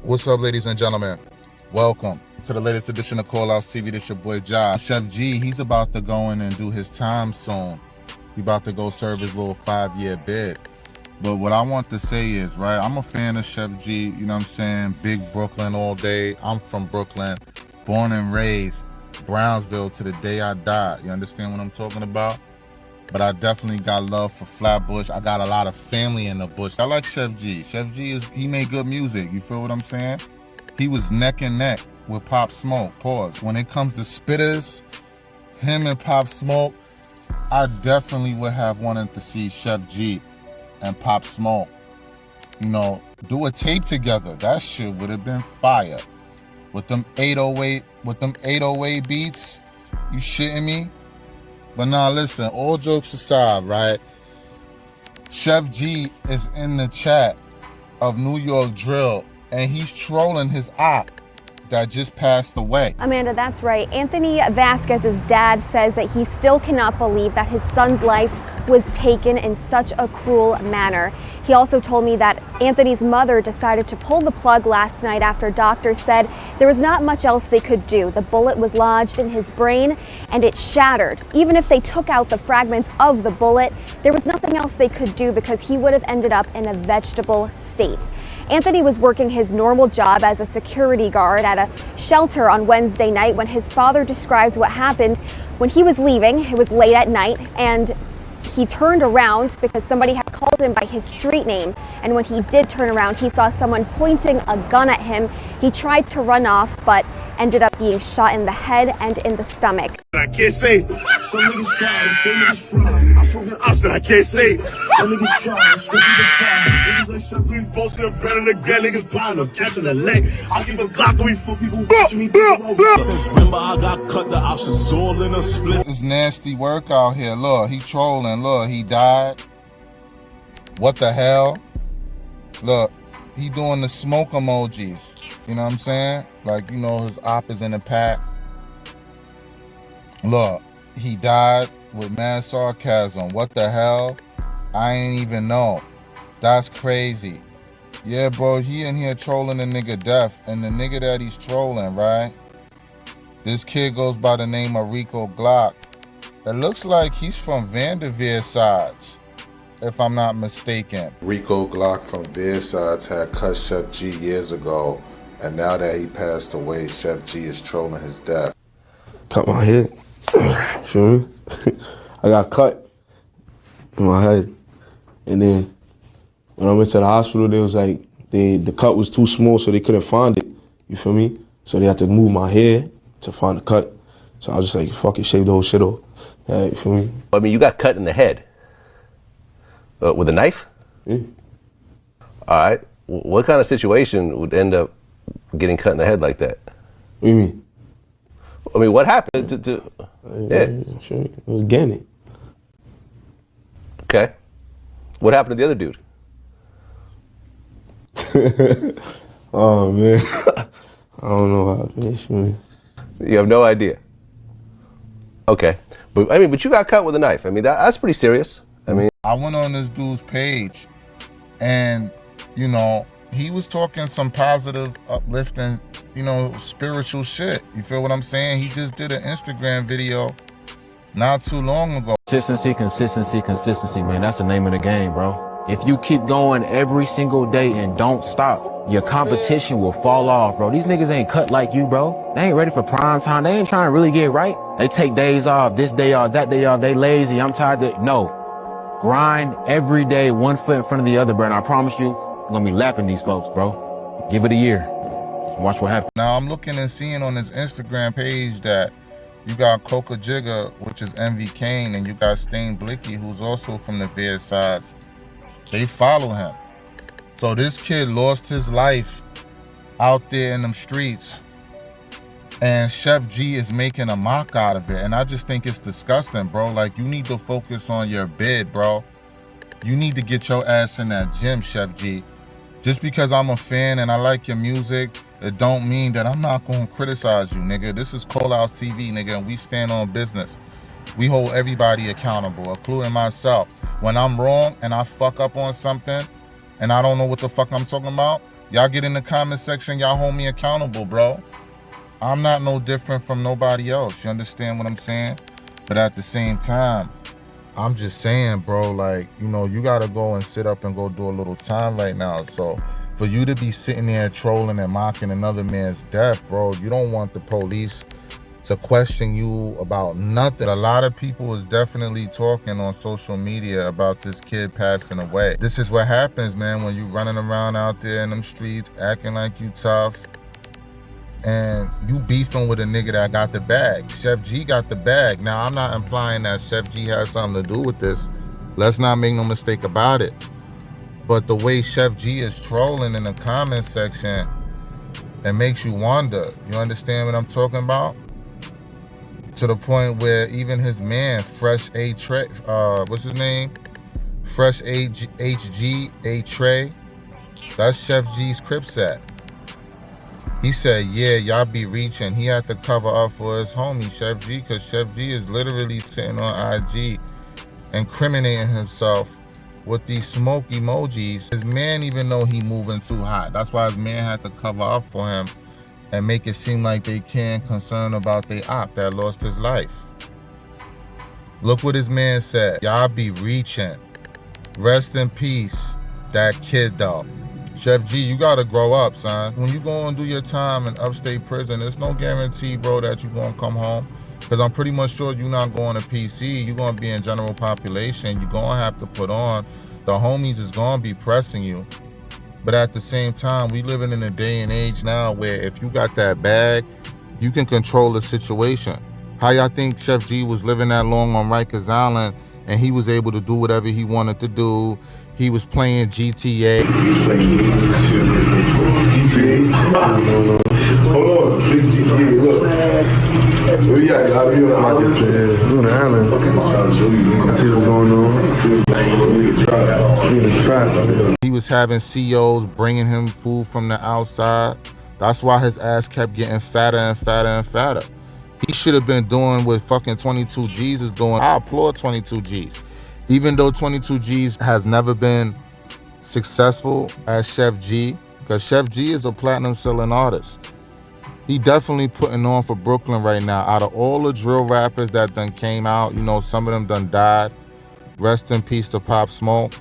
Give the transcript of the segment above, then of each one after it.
What's up, ladies and gentlemen? Welcome to the latest edition of Call Out TV. This your boy Josh. Sheff G, he's about to go in and do his time soon. He about to go serve his little 5-year bid. But what I want to say is, right, I'm a fan of Sheff G, you know what I'm saying? Big Brooklyn all day. I'm from Brooklyn, born and raised, Brownsville to the day I die. You understand what I'm talking about? But I definitely got love for Flatbush. I got a lot of family in the bush. I like Sheff G. Sheff G, he made good music. You feel what I'm saying? He was neck and neck with Pop Smoke. Pause. When it comes to spitters, him and Pop Smoke, I definitely would have wanted to see Sheff G and Pop Smoke, you know, do a tape together. That shit would have been fire. With them 808 beats, you shitting me? But now listen, all jokes aside, right? Sheff G is in the chat of New York Drill, and he's trolling his op that just passed away. Amanda, that's right. Anthony Vasquez's dad says that he still cannot believe that his son's life was taken in such a cruel manner. He also told me that Anthony's mother decided to pull the plug last night after doctors said there was not much else they could do. The bullet was lodged in his brain and it shattered. Even if they took out the fragments of the bullet, there was nothing else they could do because he would have ended up in a vegetable state. Anthony was working his normal job as a security guard at a shelter on Wednesday night when his father described what happened when he was leaving. It was late at night and he turned around because somebody had called him by his street name. And when he did turn around, he saw someone pointing a gun at him. He tried to run off, but ended up being shot in the head and in the stomach. I can't say. Some niggas try, some niggas fry. I'm smoking opposite, I can't say. Some niggas try, straight to the fire. Niggas ain't shit, we posting a bread and the grand niggas blind. I'm catching the leg. I'll give a Glock on me for people watching me. Remember, I got cut, the options all in a split. It's nasty work out here. Look, he trolling. Look, he died. What the hell? Look, he doing the smoke emojis. You know what I'm saying? Like, you know, his op is in the pack. Look, he died with mad sarcasm. What the hell? I ain't even know. That's crazy. Yeah, bro, he in here trolling the nigga death. And the nigga that he's trolling, right? This kid goes by the name of Rico Glock. It looks like he's from Vanderveer sides, if I'm not mistaken. Rico Glock from Versailles had cut Sheff G years ago, and now that he passed away, Sheff G is trolling his death. Cut my head. Feel me? I got cut in my head. And then when I went to the hospital, they was like, the cut was too small, so they couldn't find it. You feel me? So they had to move my hair to find the cut. So I was just like, fuck it, shave the whole shit off. Yeah, you feel me? I mean, you got cut in the head. With a knife? Yeah. All right. What kind of situation would end up getting cut in the head like that? What do you mean? I mean, what happened to yeah. Sure. It was Gannett. Okay. What happened to the other dude? Oh, man. I don't know what happened. You have no idea. Okay. But I mean, but you got cut with a knife. I mean, that's pretty serious. I mean, I went on this dude's page and, you know, he was talking some positive, uplifting, you know, spiritual shit. You feel what I'm saying? He just did an Instagram video not too long ago. Consistency, consistency, consistency, man. That's the name of the game, bro. If you keep going every single day and don't stop, your competition will fall off, bro. These niggas ain't cut like you, bro. They ain't ready for prime time. They ain't trying to really get right. They take days off, this day off, that day off. They lazy. I'm tired of it. No. Grind every day, one foot in front of the other, bro. And I promise you, I'm gonna be lapping these folks, bro. Give it a year. Watch what happens. Now I'm looking and seeing on his Instagram page that you got Coca Jigga, which is MV Kane, and you got Stain Blicky, who's also from the Veer sides. They follow him. So this kid lost his life out there in them streets, and Sheff G is making a mock out of it. And I just think it's disgusting, bro. Like, you need to focus on your bid, bro. You need to get your ass in that gym, Sheff G. Just because I'm a fan and I like your music, it don't mean that I'm not gonna criticize you, nigga. This is Call Out TV, nigga, and we stand on business. We hold everybody accountable, including myself. When I'm wrong and I fuck up on something and I don't know what the fuck I'm talking about, Y'all get in the comment section, y'all hold me accountable, bro. I'm not no different from nobody else. You understand what I'm saying? But at the same time, I'm just saying, bro, like, you know, you gotta go and sit up and go do a little time right now. So for you to be sitting there trolling and mocking another man's death, bro, you don't want the police to question you about nothing. A lot of people is definitely talking on social media about this kid passing away. This is what happens, man, when you running around out there in them streets acting like you tough and you beefing with a nigga that got the bag. Sheff G got the bag. Now, I'm not implying that Sheff G has something to do with this. Let's not make no mistake about it. But the way Sheff G is trolling in the comment section, it makes you wonder. You understand what I'm talking about? To the point where even his man, Fresh A Trey, what's his name? Fresh HG A Trey. That's Sheff G's Cripset. He said, yeah, y'all be reaching. He had to cover up for his homie, Sheff G, because Sheff G is literally sitting on IG incriminating himself with these smoke emojis. His man even know he moving too hot. That's why his man had to cover up for him and make it seem like they can't concern about their op that lost his life. Look what his man said. Y'all be reaching. Rest in peace, that kid though. Sheff G, you gotta grow up, son. When you go and do your time in upstate prison, there's no guarantee, bro, that you're gonna come home. Because I'm pretty much sure you're not going to PC. You're gonna be in general population. You're gonna have to put on. The homies is gonna be pressing you. But at the same time, we living in a day and age now where if you got that bag, you can control the situation. How y'all think Sheff G was living that long on Rikers Island and he was able to do whatever he wanted to do? He was playing GTA. GTA? Hold on, big GTA, look. Where you at? I'll be on the island. I see what's going on. He was having COs bringing him food from the outside. That's why his ass kept getting fatter and fatter and fatter. He should have been doing what fucking 22 G's is doing. I applaud 22 G's. Even though 22 G's has never been successful as Sheff G, because Sheff G is a platinum selling artist. He definitely putting on for Brooklyn right now. Out of all the drill rappers that done came out, you know, some of them done died. Rest in peace to Pop Smoke.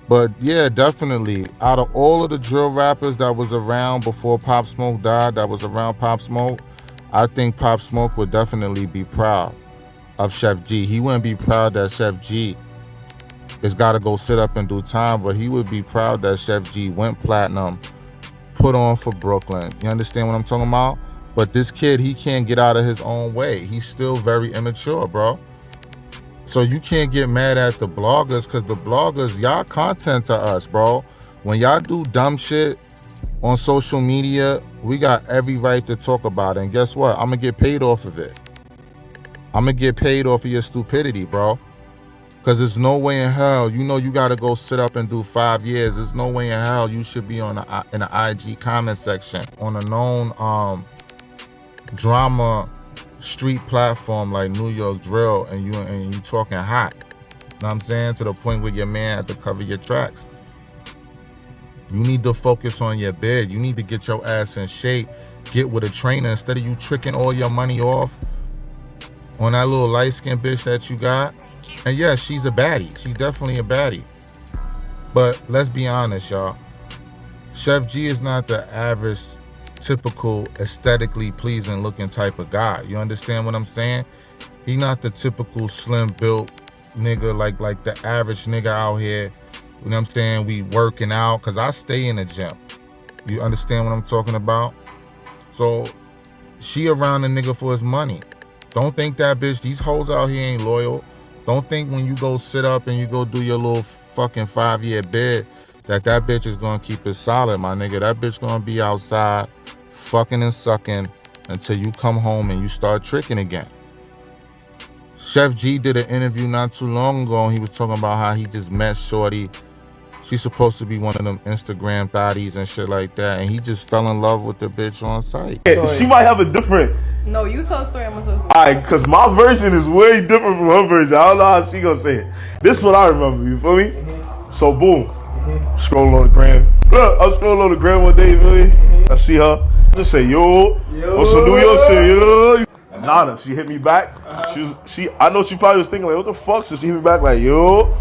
But yeah, definitely, out of all of the drill rappers that was around before Pop Smoke died, that was around Pop Smoke, I think Pop Smoke would definitely be proud of Sheff G. He wouldn't be proud that Sheff G has got to go sit up and do time, but he would be proud that Sheff G went platinum, put on for Brooklyn. You understand what I'm talking about? But this kid, he can't get out of his own way. He's still very immature, bro. So you can't get mad at the bloggers, because the bloggers, y'all content to us, bro. When y'all do dumb shit on social media, we got every right to talk about it. And guess what? I'm going to get paid off of it. I'm going to get paid off of your stupidity, bro. Because there's no way in hell, you know you got to go sit up and do 5 years. There's no way in hell you should be on in the IG comment section on a known drama street platform like New York Drill, and you talking hot. You know what I'm saying? To the point where your man had to cover your tracks. You need to focus on your bid. You need to get your ass in shape. Get with a trainer instead of you tricking all your money off on that little light-skinned bitch that you got. And yeah, she's a baddie. She's definitely a baddie. But let's be honest, y'all. Sheff G is not the average, typical, aesthetically pleasing looking type of guy. You understand what I'm saying? He not the typical slim-built nigga like the average nigga out here. You know what I'm saying? We working out, because I stay in the gym. You understand what I'm talking about? So she around the nigga for his money. Don't think that bitch, these hoes out here ain't loyal. Don't think when you go sit up and you go do your little fucking 5-year bid that bitch is gonna keep it solid, my nigga. That bitch gonna be outside fucking and sucking until you come home and you start tricking again. Sheff G did an interview not too long ago, and he was talking about how he just met shorty. She's supposed to be one of them Instagram thotties and shit like that, and he just fell in love with the bitch on site. She might have a different... No, you tell a story, I'm gonna tell a story. Alright, because my version is way different from her version. I don't know how she gonna say it. This is what I remember, you feel me? So boom, scroll on the gram. Look, I'm scrolling on the gram one day, man. I see her. I just say, yo, what's some New York shit, yo? Nada, she hit me back. I know she probably was thinking like, what the fuck? So she hit me back like, yo.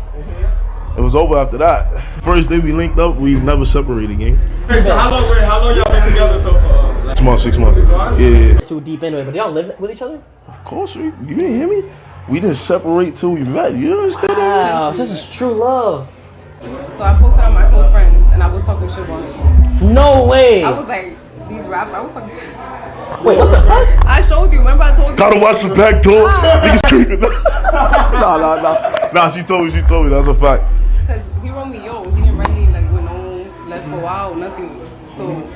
It was over after that. First day we linked up, we never separated, gang. Hey, so how long y'all been together so far? Like, 6 months. Yeah. Too deep into it, but y'all live with each other? Of course, you didn't hear me? We didn't separate till we met. You understand that? Wow, so this is true love. So I posted on my close friends and I was talking shit about him. No way. I was like, these rappers, I was talking shit. Wait, what the fuck? I showed you, remember I told you? Gotta watch the back door. Niggas creeping. Nah, she told me, that's a fact. Because he wrote me, yo, he didn't write me like with no, let's go out, nothing. So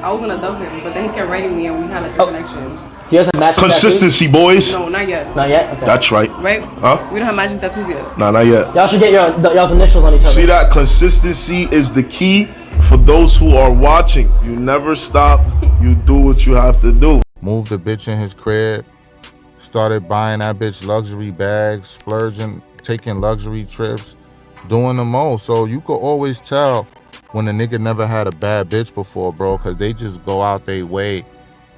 I was gonna dump him, but then he kept writing me and we had like a connection. He has a matching Consistency, boys. No, not yet. Not yet? Okay. That's right. Right? Huh? We don't have matching tattoos yet. Nah, not yet. Y'all should get y'all's initials on each other. See that? Consistency is the key for those who are watching. You never stop. You do what you have to do. Moved the bitch in his crib, started buying that bitch luxury bags, splurging, taking luxury trips, doing the most. So you could always tell when a nigga never had a bad bitch before, bro, because they just go out their way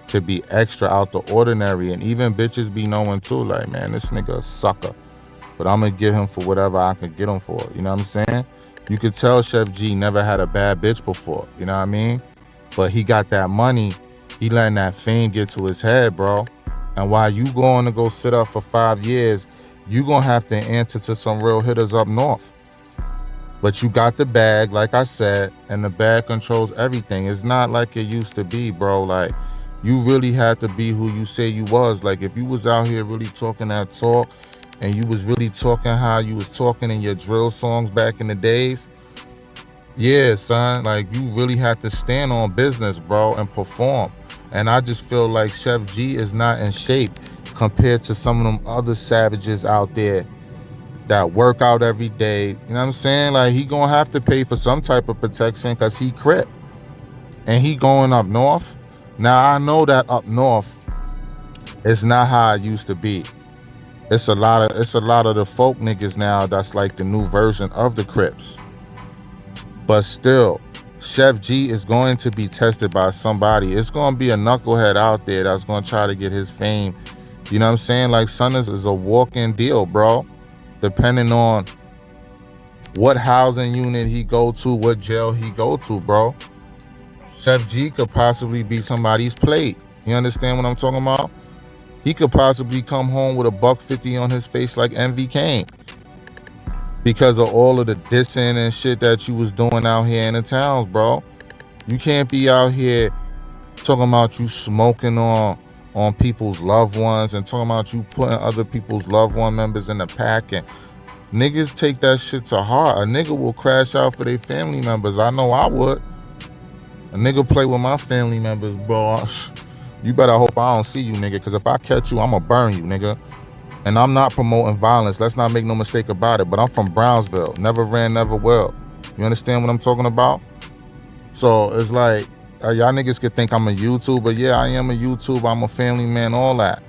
to be extra out the ordinary. And even bitches be knowing too, like, man, this nigga a sucker, but I'm gonna get him for whatever I can get him for. You know what I'm saying? You could tell Sheff G never had a bad bitch before, you know what I mean? But he got that money, he letting that fame get to his head, bro. And while you going to go sit up for 5 years, you gonna have to answer to some real hitters up north. But you got the bag, like I said, and the bag controls everything. It's not like it used to be, bro. Like, you really had to be who you say you was. Like, if you was out here really talking that talk, and you was really talking how you was talking in your drill songs back in the days, yeah, son, like, you really had to stand on business, bro, and perform. And I just feel like Sheff G is not in shape compared to some of them other savages out there that work out every day. You know what I'm saying? Like, he gonna have to pay for some type of protection because he Crip. And he going up north. Now, I know that up north, it's not how it used to be. It's a lot of the folk niggas now that's like the new version of the Crips. But still, Sheff G is going to be tested by somebody. It's going to be a knucklehead out there that's going to try to get his fame. You know what I'm saying? Like, son is a walk-in deal, bro. Depending on what housing unit he go to, what jail he go to, bro. Sheff G could possibly be somebody's plate. You understand what I'm talking about? He could possibly come home with $150 on his face like MV Kane because of all of the dissing and shit that you was doing out here in the towns, bro. You can't be out here talking about you smoking on people's loved ones and talking about you putting other people's loved one members in the pack. And niggas take that shit to heart. A nigga will crash out for their family members. I know I would. A nigga play with my family members, bro. You better hope I don't see you, nigga, because if I catch you, I'ma burn you, nigga. And I'm not promoting violence. Let's not make no mistake about it. But I'm from Brownsville. Never ran, never will. You understand what I'm talking about? So it's like, y'all niggas could think I'm a YouTuber. Yeah, I am a YouTuber. I'm a family man, all that.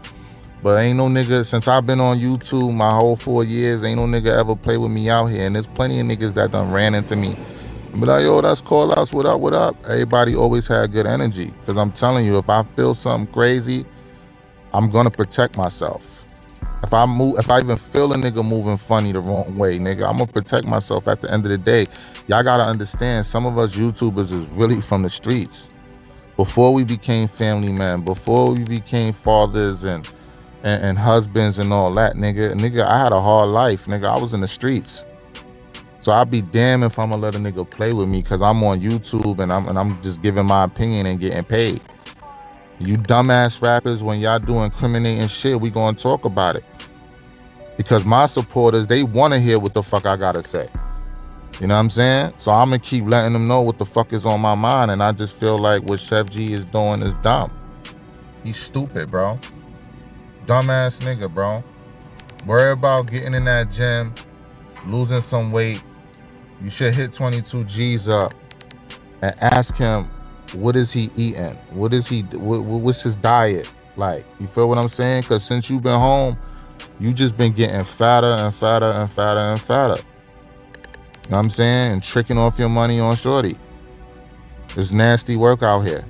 But ain't no nigga, since I've been on YouTube my whole 4 years, ain't no nigga ever play with me out here. And there's plenty of niggas that done ran into me. But like, yo, that's call outs, what up, what up? Everybody always had good energy. Because I'm telling you, if I feel something crazy, I'm gonna protect myself. If I even feel a nigga moving funny the wrong way, nigga, I'm gonna protect myself at the end of the day. Y'all gotta understand, some of us YouTubers is really from the streets. Before we became family men, before we became fathers and husbands and all that, nigga, I had a hard life, nigga. I was in the streets. So I'll be damned if I'm gonna let a nigga play with me because I'm on YouTube and I'm just giving my opinion and getting paid. You dumbass rappers, when y'all do incriminating shit, we gonna talk about it. Because my supporters, they wanna hear what the fuck I gotta say. You know what I'm saying? So I'm gonna keep letting them know what the fuck is on my mind, and I just feel like what Sheff G is doing is dumb. He's stupid, bro. Dumbass nigga, bro. Worry about getting in that gym, losing some weight. You should hit 22 G's up and ask him, what is he eating? What's his diet like? You feel what I'm saying? Because since you've been home, you just been getting fatter and fatter and fatter and fatter. You know what I'm saying? And tricking off your money on shorty. It's nasty work out here.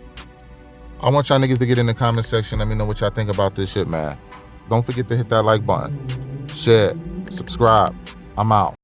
I want y'all niggas to get in the comment section. Let me know what y'all think about this shit, man. Don't forget to hit that like button. Share. Subscribe. I'm out.